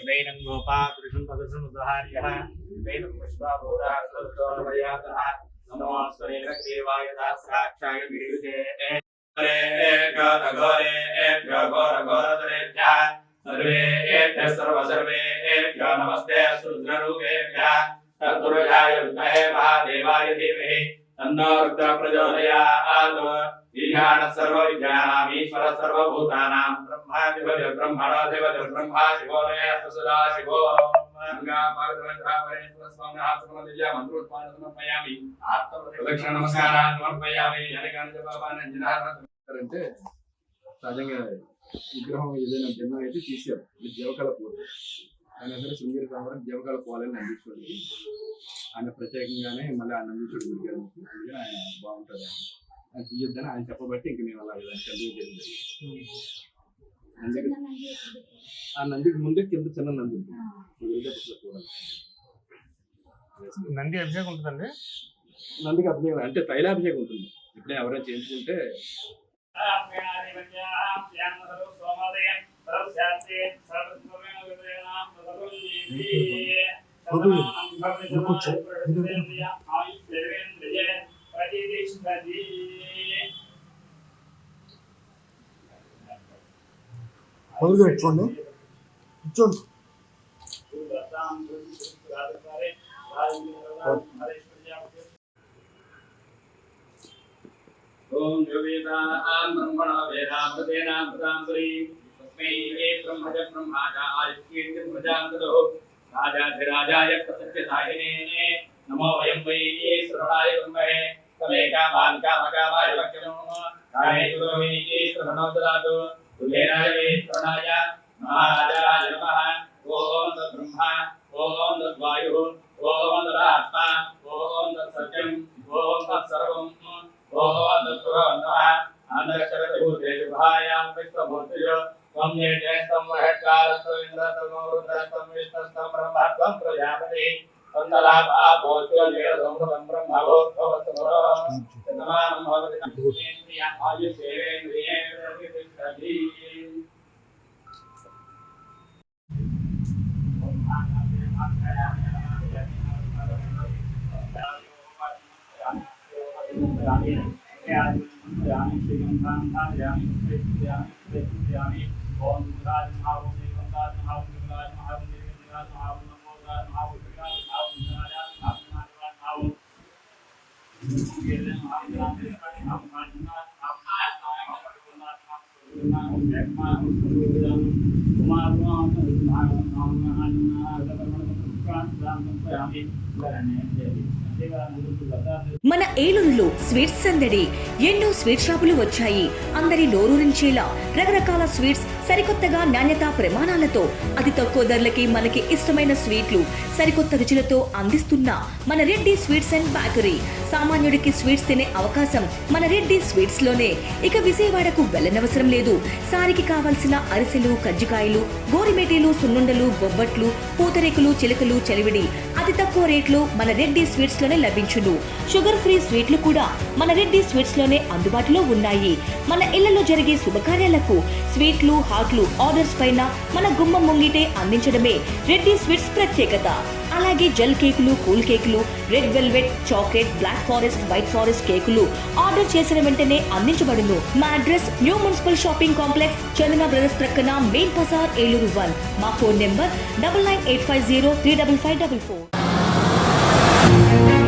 नैनं गोपा पुरुषं पदसं उदाहर्यः नैनं पुष्पाभूतास्तोत्रमयातः नमोऽस्तु देवाय दासाक्षाय विरुजे सर्वेभ्यः सर्वेभ्यः नमस्ते रुद्ररूपेभ्यः तत्पुरुषाय विद्महे महादेवाय धीमहि तन्नो रुद्रः प्रचोदयात् ईशानः सर्वविद्यानामीश्वरः सर्वभूतानां ब्रह्माधिपतिः ब्रह्मणाधिपतिः ब्रह्मा शिवो नमः सदा शिवो प्रदक्षिण नमस्कारान् समर्पयामि అంటే సహజంగా విగ్రహం ఏదైనా భిన్నం అయితే తీసారు జవకాల పూలు అయినా సరే శృంగేరి రావడం జవకాల పూలని నందీశ్వరుడు ఆయన ప్రత్యేకంగానే మళ్ళీ ఆ నందీశ్వరుడు దొరికారు అందుకని ఆయన బాగుంటుంది ఆయన తీయొద్దని ఆయన చెప్పబట్టి ఇంక మేము అలా కంటిన్యూ చేయాలి. ఆ నందికి ముందే కింద చిన్న నంది నంది అభిషేకం ఉంటుందండి. నందికి అభిషేకం అంటే తైలాభిషేకం ఉంటుంది. ఇప్పుడే ఎవరైనా చేయించుకుంటే కూర్చోండి కూర్చోండి. ओम वेदानां ब्रह्मणो वेदामृतेनां प्रदाम्बरी तस्मै ब्रह्मज ब्रह्माजायकीर्ति प्रजान्ततो राजाधिराजाय प्रसत्यसाहिने नमो वयं वै श्रवणाय ब्रह्मणे तमेकामान् कामकामाय वक्यनो कामेतो वै श्रवणो ददातु तुलेनाय वै श्रवणाय महाराजाय नमः. ओम तद्ब्रह्मा ओम तद्वायुः ओम तदात्मा ओम तत्सत्यं ओम तत्सर्वं ओम तत्पुरन्दः अनक्षरभूतेभ्यां विश्वभूतयो त्वं येषं महत्कालस्त्वं इन्द्रस्त्वं वरुणस्त्वं विष्णुस्त्वं ब्रह्मस्त्वं प्रजापतिः तन्दलाभा भूत्योर्वेदसंहृतं ब्रह्मभूत्ववत्सवः नमामि भगवते इन्द्रिया आयुषेवेन्द्रिये మన ఏలూరులో స్వీట్స్ సందడి. ఎన్నో స్వీట్ షాపులు వచ్చాయి. అందరి నోరూరించేలా రకరకాల స్వీట్స్ సరికొత్తగా నాణ్యతా ప్రమాణాలతో అతి తక్కువ ధరలకి మనకి ఇష్టమైన స్వీట్లు సరికొత్త రుచులతో అందిస్తున్న మన రెడ్డి స్వీట్స్ అండ్ బేకరీ. సామాన్యుడికి స్వీట్స్ తినే అవకాశం మన రెడ్డి స్వీట్స్ లోనే. ఇక విజయవాడకు వెళ్ళనవసరం లేదు. సారికి కావాల్సిన అరిసెలు, కజ్జికాయలు, గోరిమేటీలు, సున్నుండలు, బొబ్బట్లు, పూతరేకులు, చిలకలు, చలివిడి అతి తక్కువ రేట్లు మన రెడ్డి స్వీట్స్ లోనే లభించును. షుగర్ ఫ్రీ స్వీట్లు కూడా మన రెడ్డి స్వీట్స్ లోనే అందుబాటులో ఉన్నాయి. మన ఇళ్లలో జరిగే శుభకార్యాలకు స్వీట్లు, హాట్లు ఆర్డర్స్ పైన మన గుమ్మం ముంగిటే అందించడమే రెడ్డి స్వీట్స్ ప్రత్యేకత. అలాగే జెల్ కేకులు, కూల్ కేకులు, red velvet, chocolate, black forest, white forest కేకులు ఆర్డర్ చేసిన వెంటనే అందించబడును. మా address new municipal shopping complex, Chandana brothers ప్రక్కన, మెయిన్ బజార్, ఏలూరు 1. మా ఫోన్ నెంబర్ 9985035554.